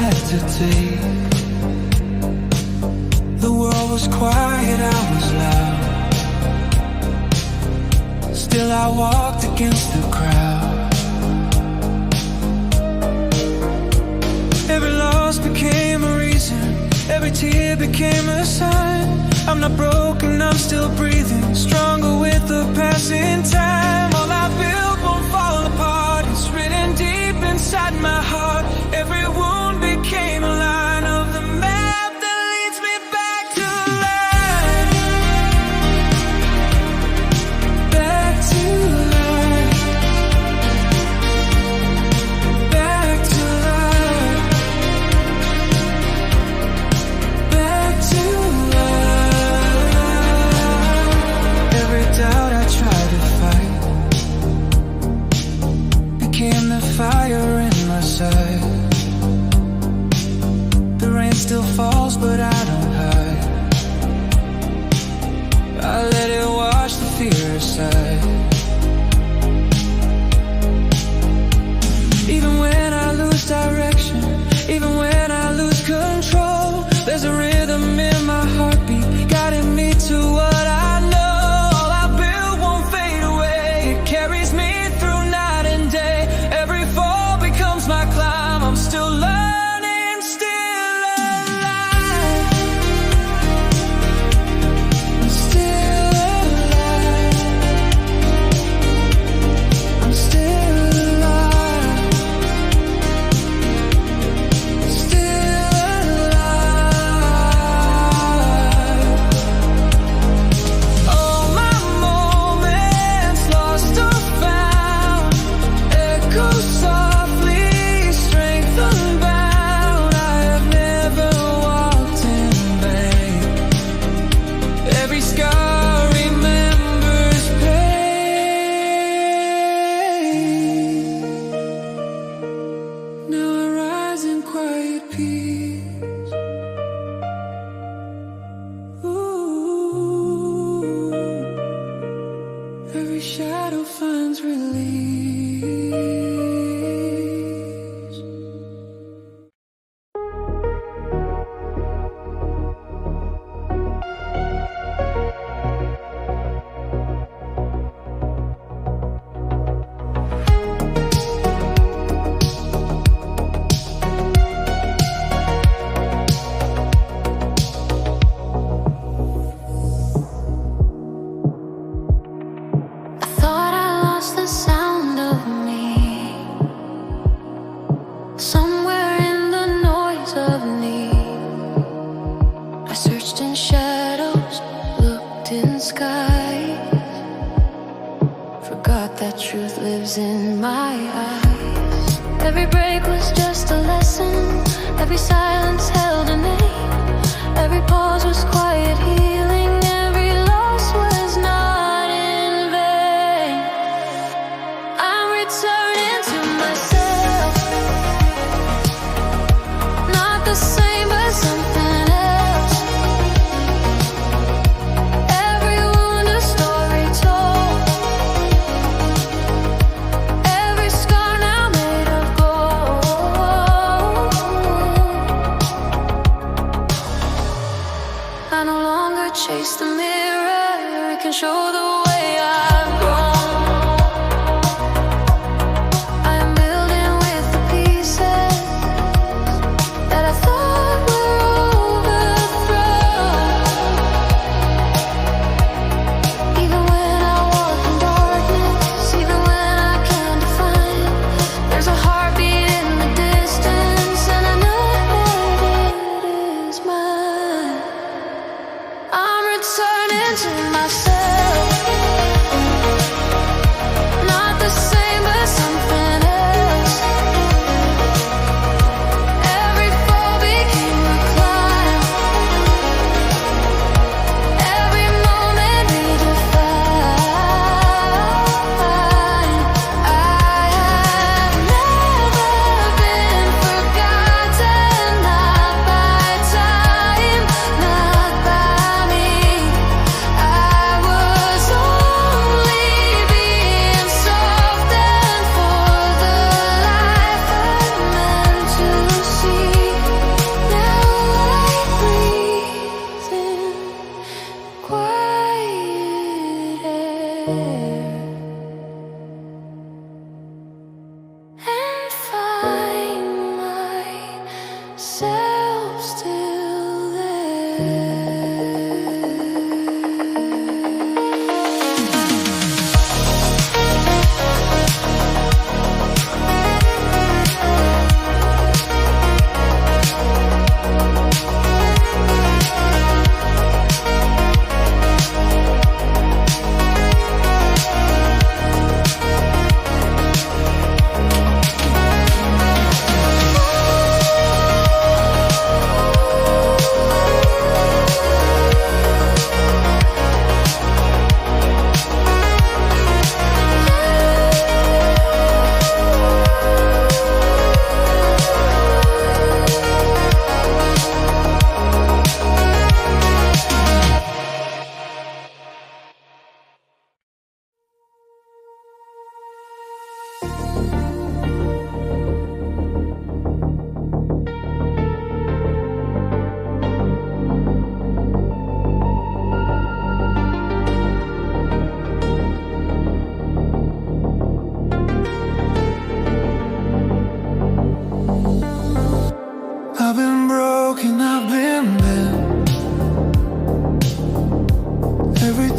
hesitate. The world was quiet, I was loud. Still I walked against the crowd. Every loss became a reason, every tear became a sign. I'm not broken, I'm still breathing, stronger with the passing time. All I built won't fall apart, it's written deep inside my heart. Every wound became a line of the map that leads me back to life. Back to life. Back to life. Back to life. Every doubt I tried to fight became the fire in my side. The rain still falls, but I don't hide. I let it wash the fear aside. Even when I lose direction, even when I lose control, there's a rhythm in my heartbeat, guiding me to what I know. All I built won't fade away, it carries me through night and day. Every fall becomes my climb, I'm still learning, still alive. I'm still alive. I'm still alive. Still alive. All my moments lost or found echo softly, strength unbound. I have never walked in vain. Every scar remembers pain. Now I rise in quiet peace. Ooh, every shadow finds release. I thought I lost the sound of me, somewhere in the noise of me. I searched in shadows, looked in skies, forgot that truth lives in my eyes. Every break was just a lesson, every silence held a name, every pause was quiet healing, every loss was not in vain. I'm returning to myself, not the same but something else. Every wound a story told, every scar now made of gold. I no longer chase the mirror, it can show the way I've grown. I am building with the pieces that I thought were overthrown. Even when I walk in darkness, even when I can't define, there's a heartbeat in the distance, and I know that it is mine. I'm returning to myself, not the same but something else. Every fall became a climb, every moment redefined. I have never been forgotten, not by time, not by me. I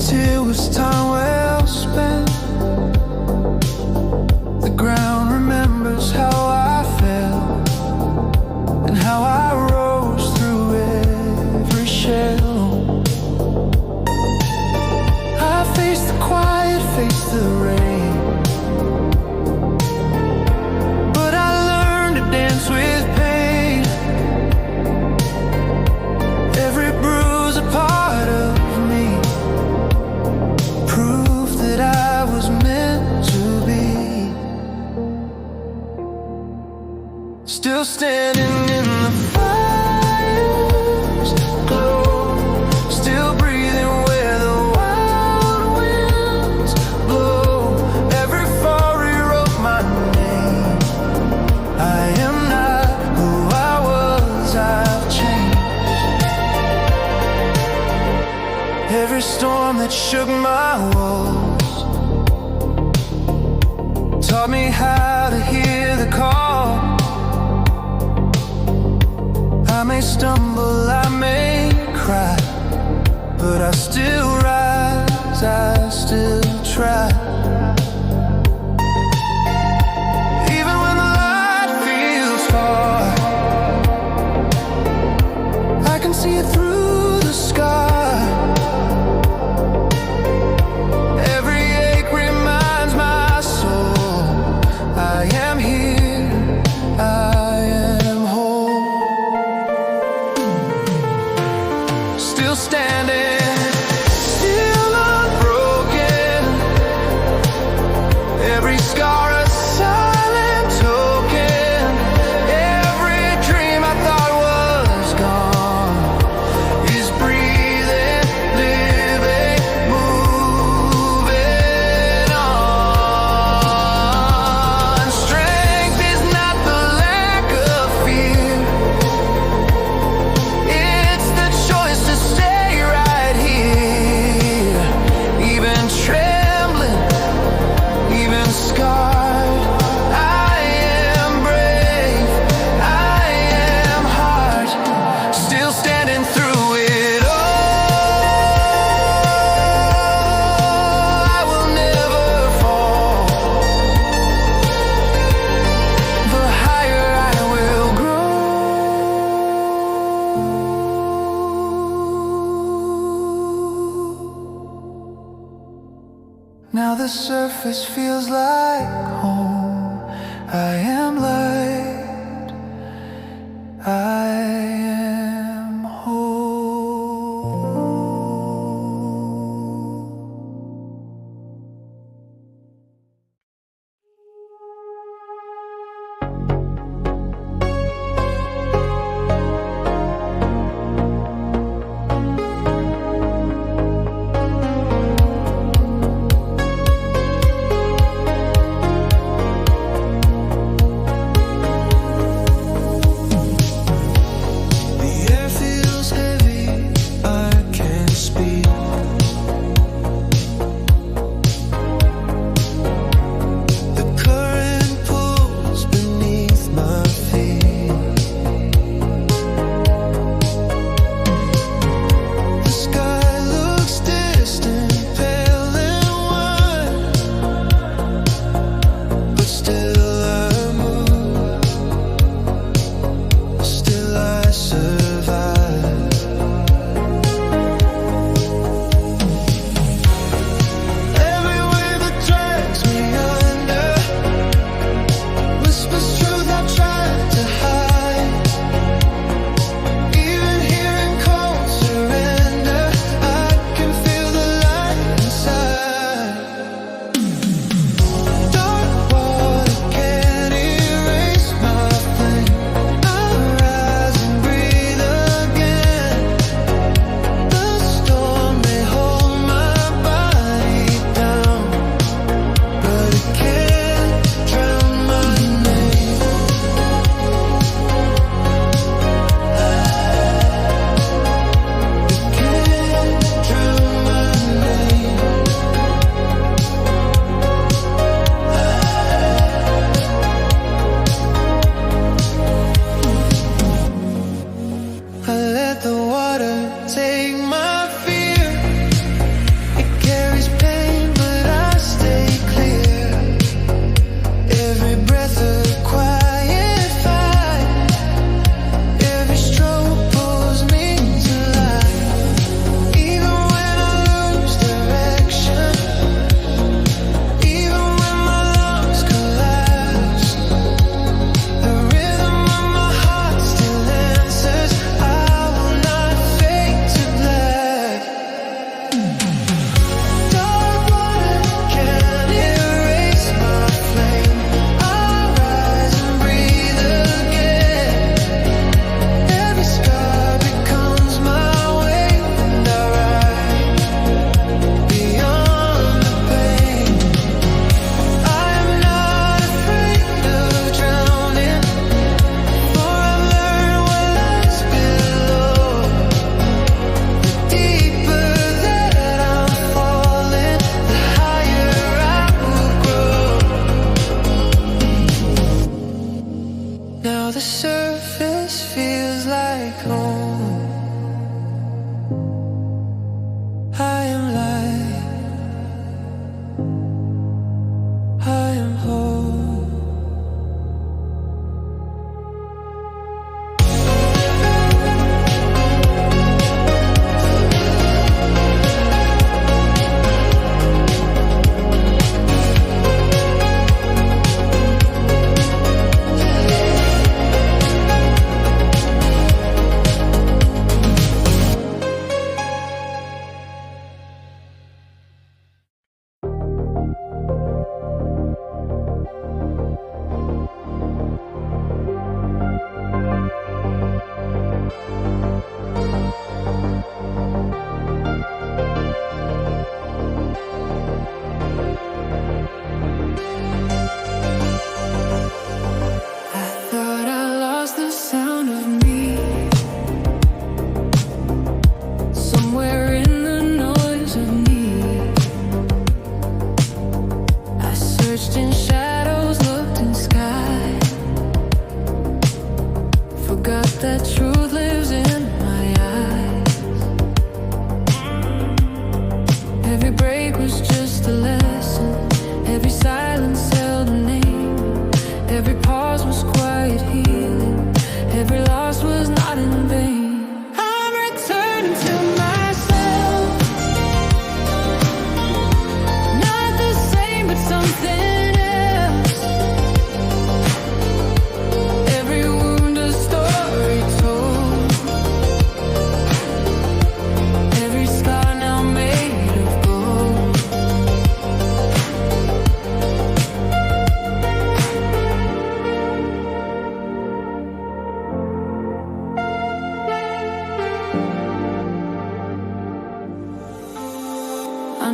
Till was time well spent. The ground remembers how I felt and how I rose through every shell. I faced the quiet, faced the rain, but I learned to dance with pain. Every bruise a part of me, proof that I was meant to be. Still standing in the fire's glow, still breathing where the wild winds blow. Every fall rewrote my name. I am not who I was, I've changed. Every storm that shook my walls taught me how to hear the call. I may stumble, I may cry, but I still rise, I still try. Even when the light feels far, I can see it through the sky. Every ache reminds my soul I am here, I am whole. Still standing, still unbroken. Every scar a silent token. Every dream I thought was gone is breathing, living, moving on. Strength is not the lack of fear, it's the choice to stay right here. Even trembling, even scarred, I am brave, I am hard. Still standing through it all. I will never fall. The higher I will grow. Now the surface feels like home. I am light, I am whole.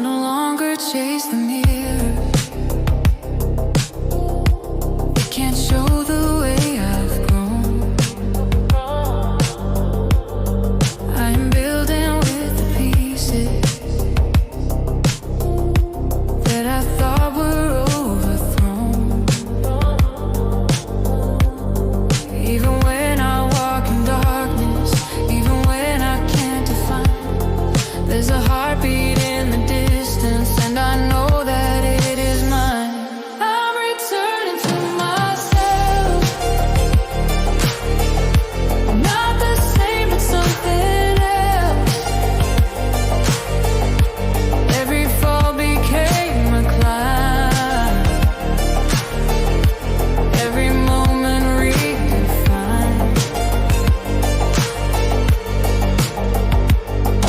no longer chase the mirror. It can't show the way I've grown. I'm building with the pieces that I thought were overthrown. Even when I walk in darkness, even when I can't define, there's a heartbeat in the distance, and I know that it is mine. I'm returning to myself. I'm not the same, but something else. Every fall became a climb. Every moment redefined.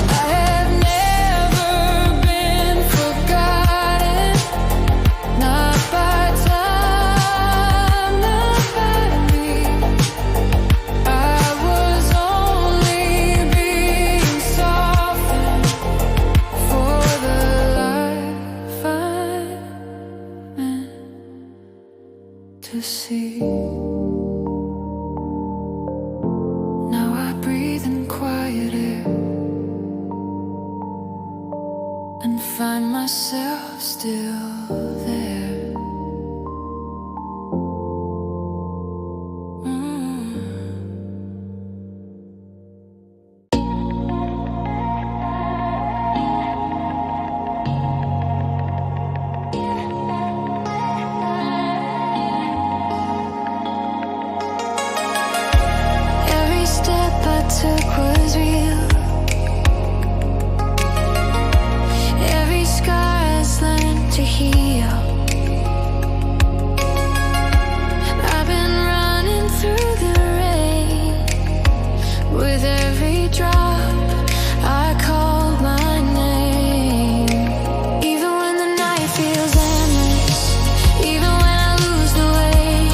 I have never been forgotten. Not by time, not by me. I was only being softened for the life I'm meant to see. Now I breathe in quiet air and find myself still there. Every step I took was real. Every scar has learned to heal. I've been running through the rain. With every drop, I call my name. Even when the night feels endless, even when I lose the way,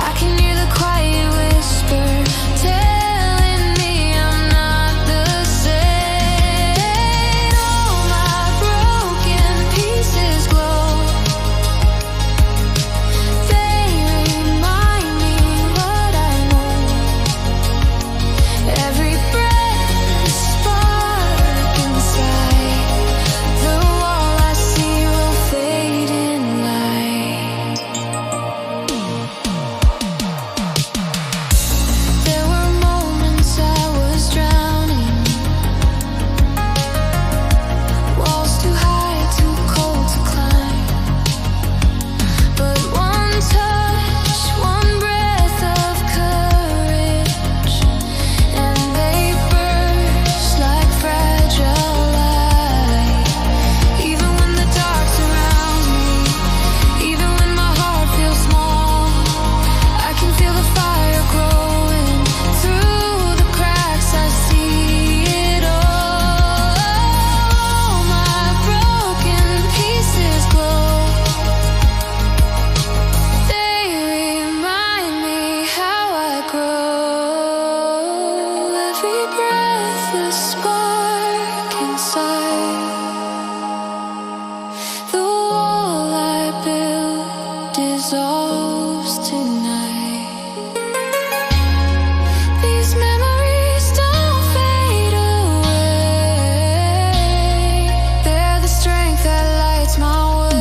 I can hear the quiet whisper telling me I'm not the same. All my broken pieces glow. They remind me what I know. Every breath, a spark inside. The wall I see will fade in light. There were moments I was drowning. Walls too high, too cold to climb. But one touch, one breath of courage, and they burst like fragile light. Even when the dark surrounds me, even when my heart feels small, I can feel the fire growing. Through the cracks I see it all. My broken pieces glow. They remind me how I grow. Every breath, a spark inside. The wall I built dissolves tonight. These memories don't fade away. They're the strength that lights my way.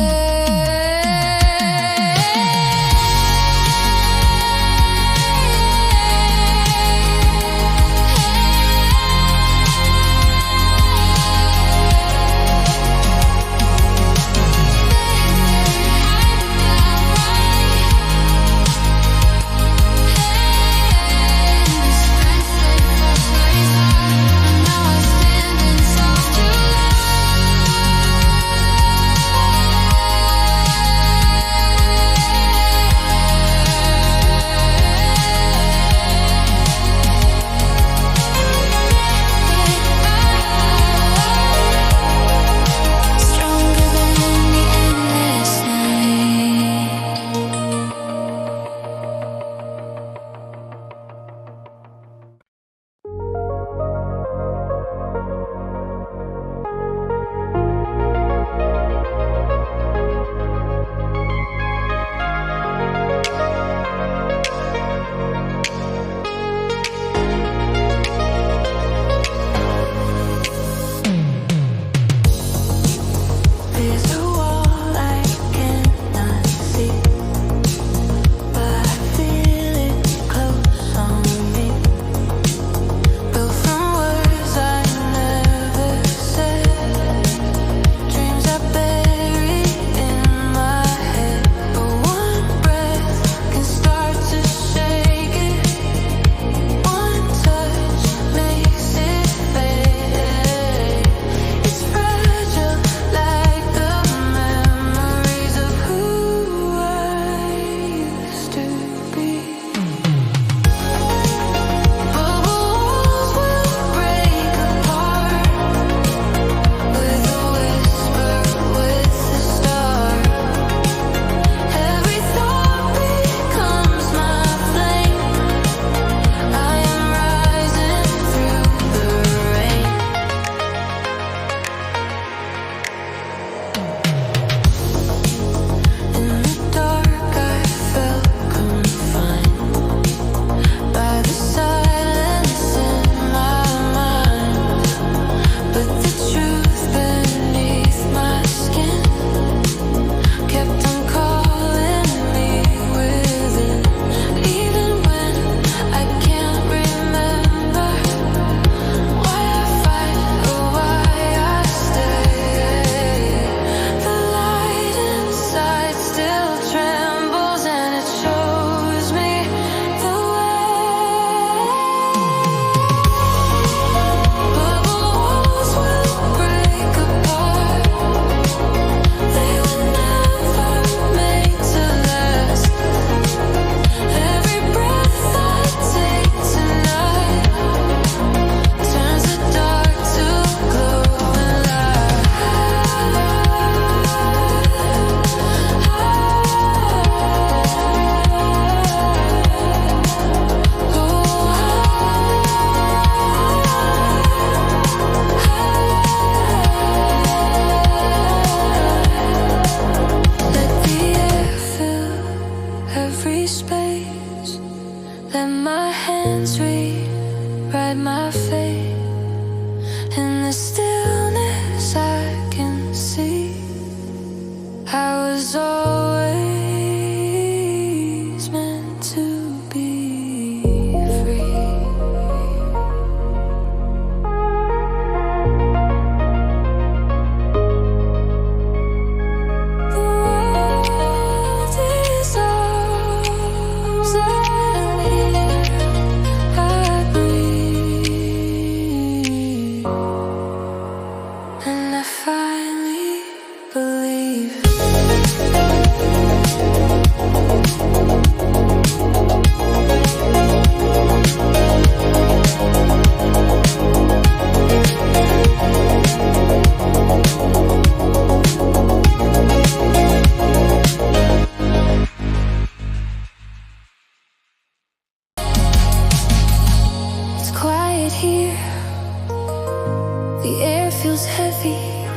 heavy,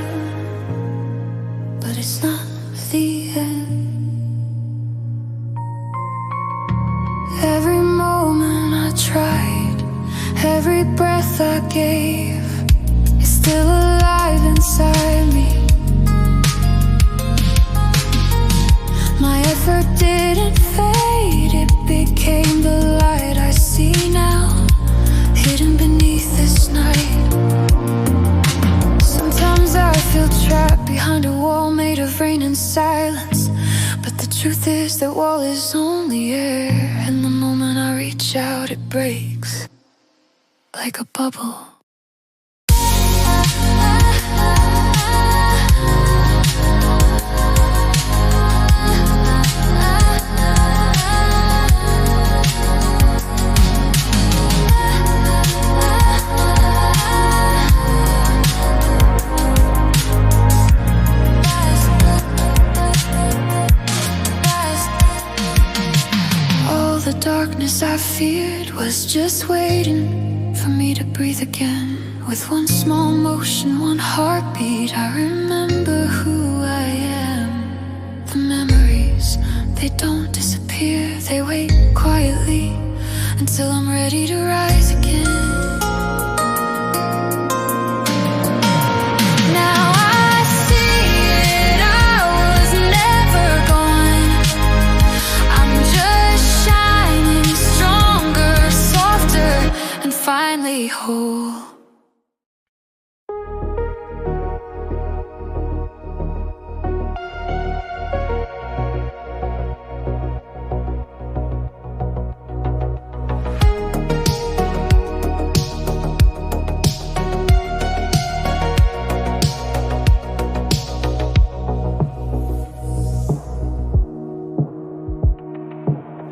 but it's not the end. Every moment I tried, every breath I gave is still alive inside me. My effort didn't fade, it became the light I see now, hidden beneath this night. Sometimes I feel trapped behind a wall made of rain and silence, but the truth is that wall is only air, and the moment I reach out it breaks like a bubble. The darkness I feared was just waiting for me to breathe again. With one small motion, one heartbeat, I remember who I am. The memories, they don't disappear, they wait quietly until I'm ready to rise again. Finally whole.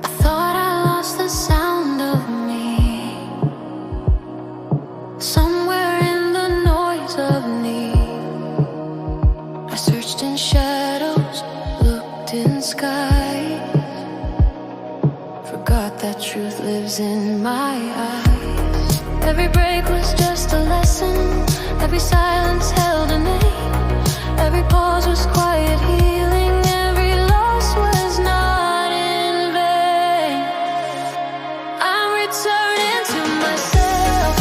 I thought I lost the sound of me, somewhere in the noise of need. I searched in shadows, looked in skies, forgot that truth lives in my eyes. Every break was just a lesson, every silence held a name, every pause was quiet healing, every loss was not in vain. I'm returning to myself,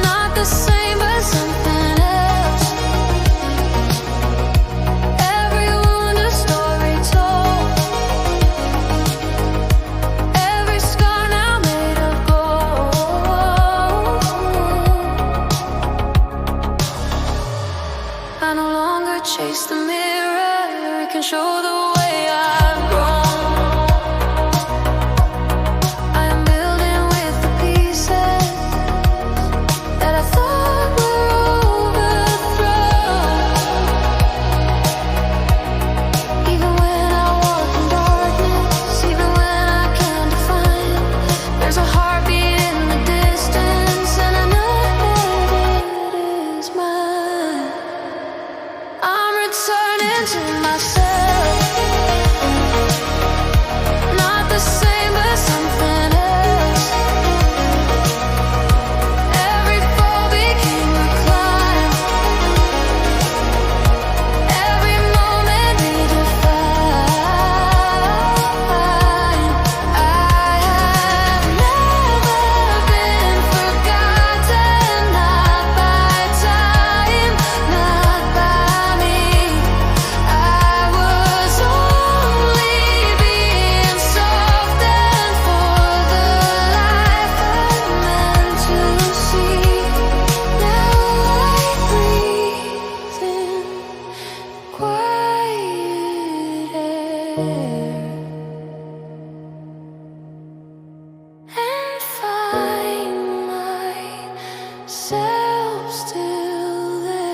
not the same but something else. Every wound a story told, every scar now made of gold. I no longer chase the mirror, it can show the way I've grown. I am building with the pieces that I thought were overthrown. Even when I walk in darkness, even when I can't define, there's a heartbeat in the distance, and I know that it is mine. I'm returning to myself, not the same but something else. Every fall became a climb, every moment redefined. I have never been forgotten, not by time, not by me. I was only being softened for the life I meant to see. Now I breathe in quiet air and find myself still there.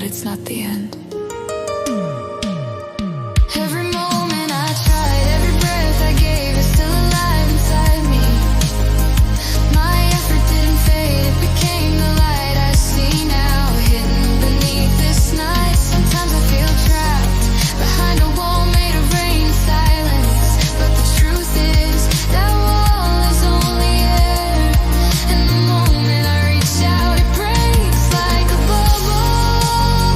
but it's not the end. Every moment I tried, every breath I gave is still alive inside me. My effort didn't fade, it became the light I see now, hidden beneath this night. Sometimes I feel trapped behind a wall made of rain and silence, but the truth is that wall is only air. And the moment I reach out, it breaks like a bubble.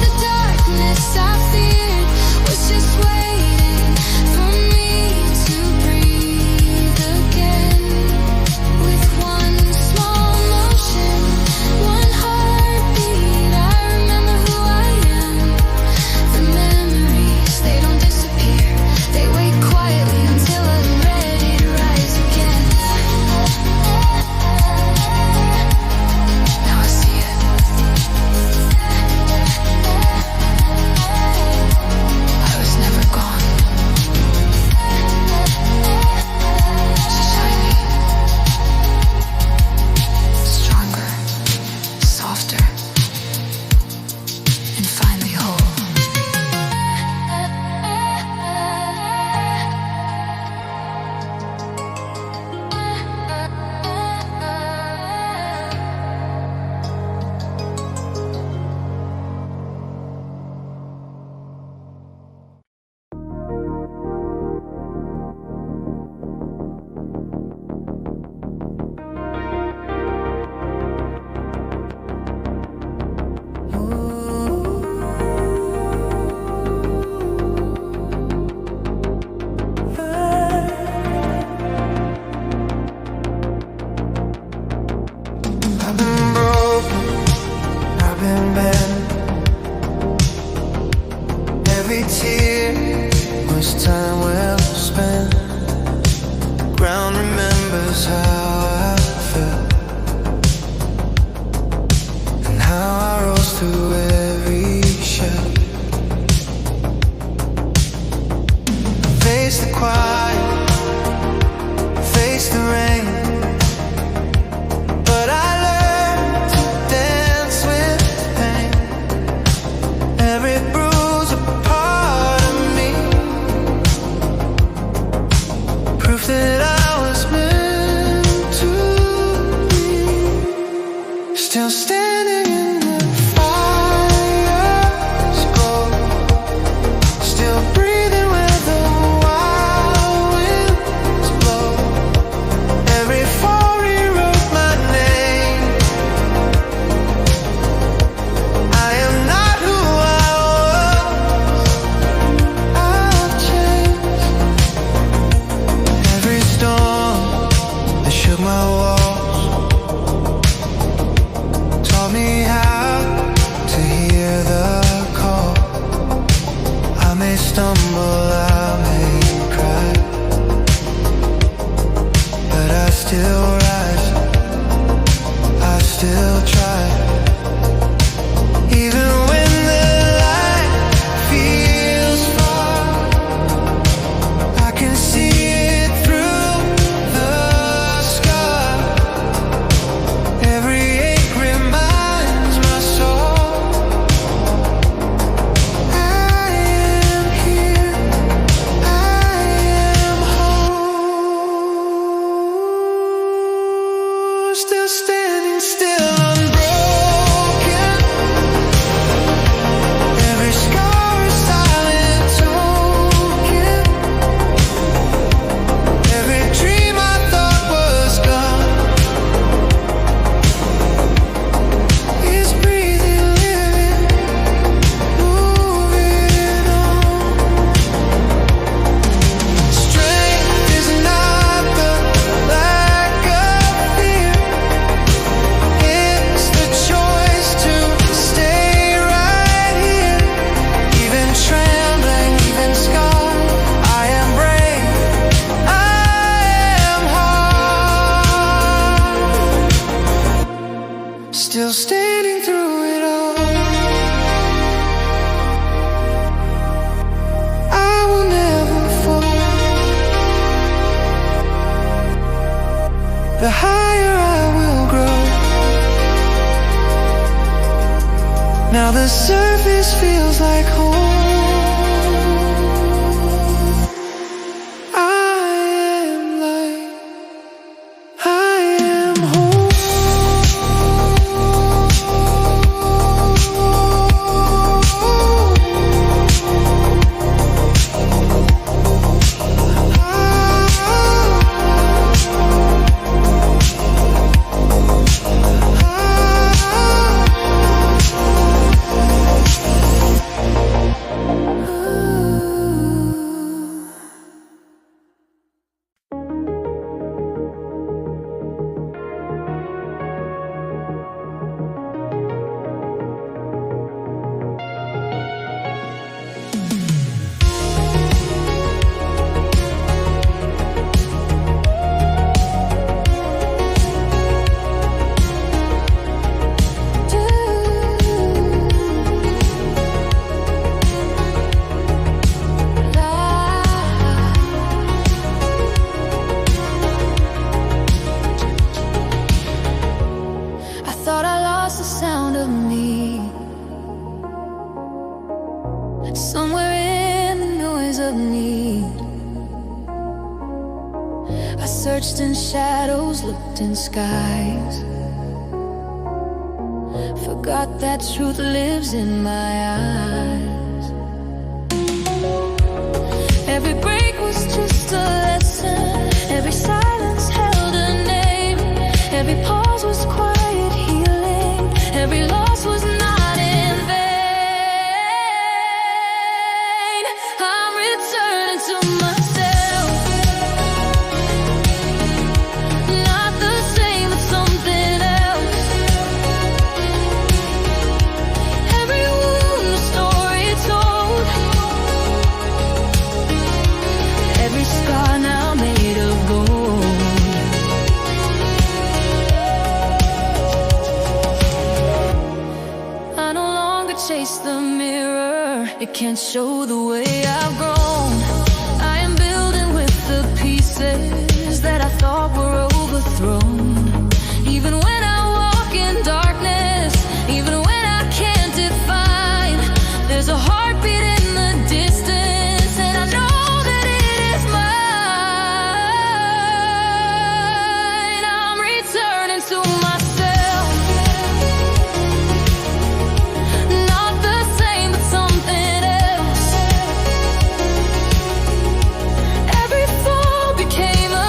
The darkness I feared was just waiting for me to breathe again. With one small motion, one heartbeat, I remember who I am. The memories, they don't disappear, they wait quietly until I'm ready to rise again. Now I see it. I was never gone. She's shiny, stronger, softer, and finally whole. I've been broken, I've been bent. Every tear was time well spent. Ground remembers how I felt, and how I rose through every shell. Face the quiet, face the rain, but I learned to dance with pain. Every bruise a part of me, proof that I was meant to be. Still standing in the fire's glow, still breathing where the wild winds blow. Every fall rewrote my name. I am not who I was, I've changed. Every storm that shook my walls taught me how to hear the call. I may stumble, I may cry, but I still rise, I still try. Even when the light feels far, I can see it through the scar. Every ache reminds my soul I am here, I am whole. Still standing, still unbroken. Every scar a silent token. Every dream I thought was gone is breathing, living, moving on. Strength is not the lack of fear, it's the choice to stay right here. Even trembling, even scarred, I am brave, I am hard. Still standing through it all. I will never fall. The higher I will grow. Now the surface feels like home. Somewhere in the noise of need, I searched in shadows, looked in skies, forgot that truth lives in my eyes. Every break was just a lesson, every silence held a name, every pause was quiet healing, every loss was not in vain. I'm returning to myself, not the same but something else. Every wound a story told, every scar now made of gold. I no longer chase the mirror, it can't show the way I've grown. I am building with the pieces that I thought were overthrown. Even when I walk in darkness, even when I can't define, there's a heartbeat in the distance, and I know that it is mine. I'm returning to myself, not the same but something else. Every fall became a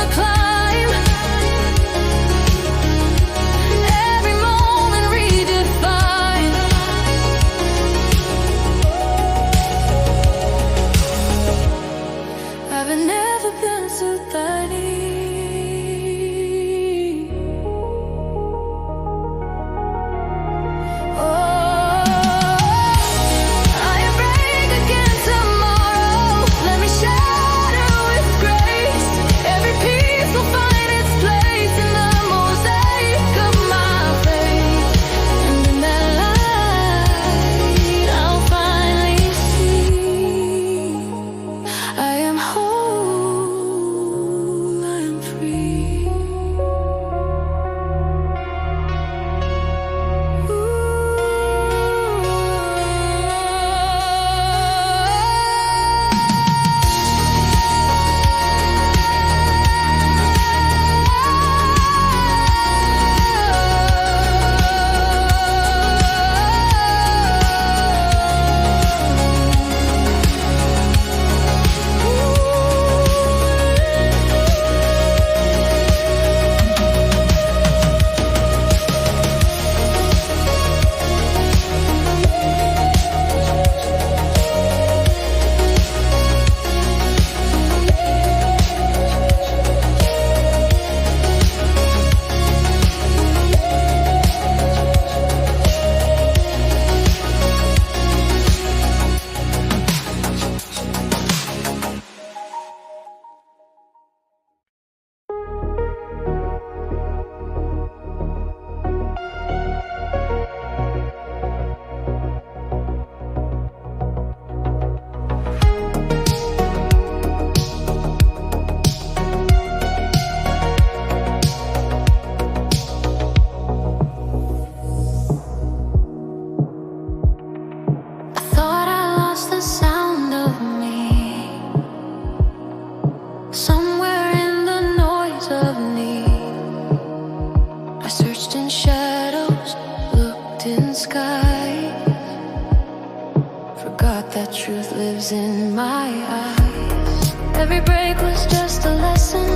Forgot that truth lives in my eyes. Every break was just a lesson.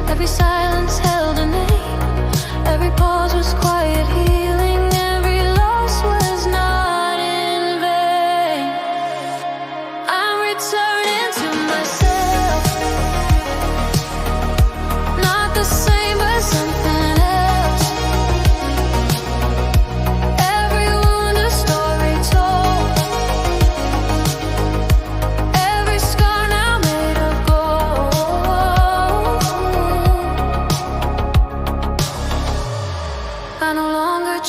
Every silence held a name. Every pause was quiet healing. Every loss was not in vain. I'm returning to myself. Not the same, but something else. Every wound a story told. Every scar now made of gold. I no longer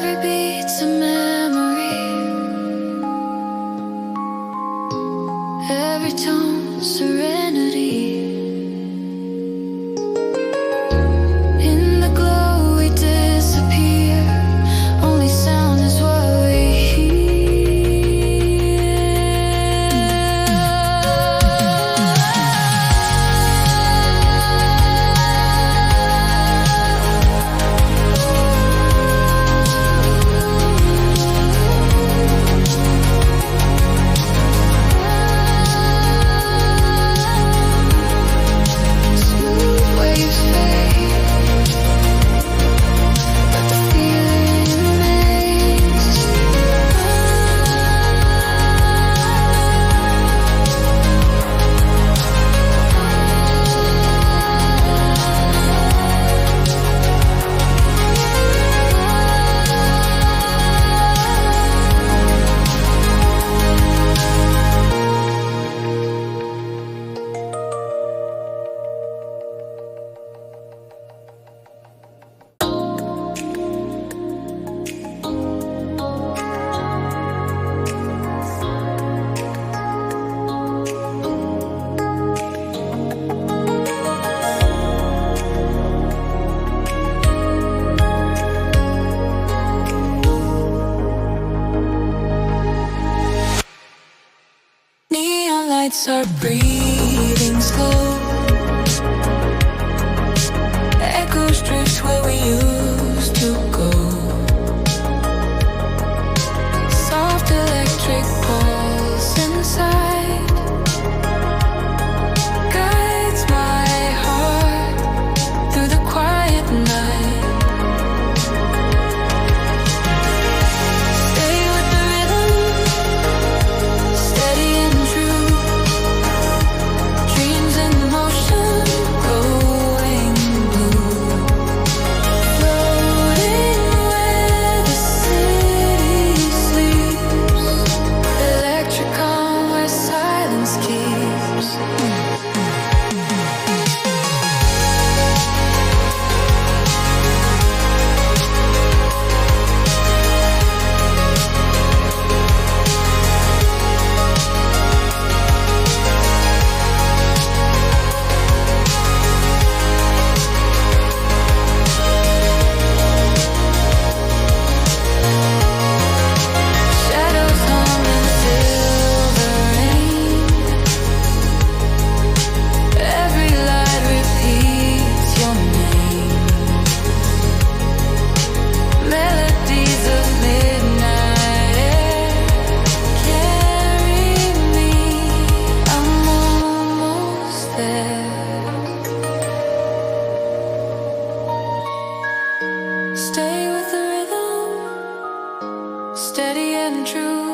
every beat's a memory, every tone serenity. In the glow we disappear, only sound is what we lights are breathing slow. Echoes drift where we used to go. Soft electric pulse inside guides my heart through the quiet night. Stay with the rhythm, steady and true. Dreams in motion, going blue. Floating where the city sleeps. Electric calm where silence keeps. Shadows hum in silver rain. Every light repeats your name. Melodies of midnight air carry me. I'm almost there. Stay with the rhythm, steady and true.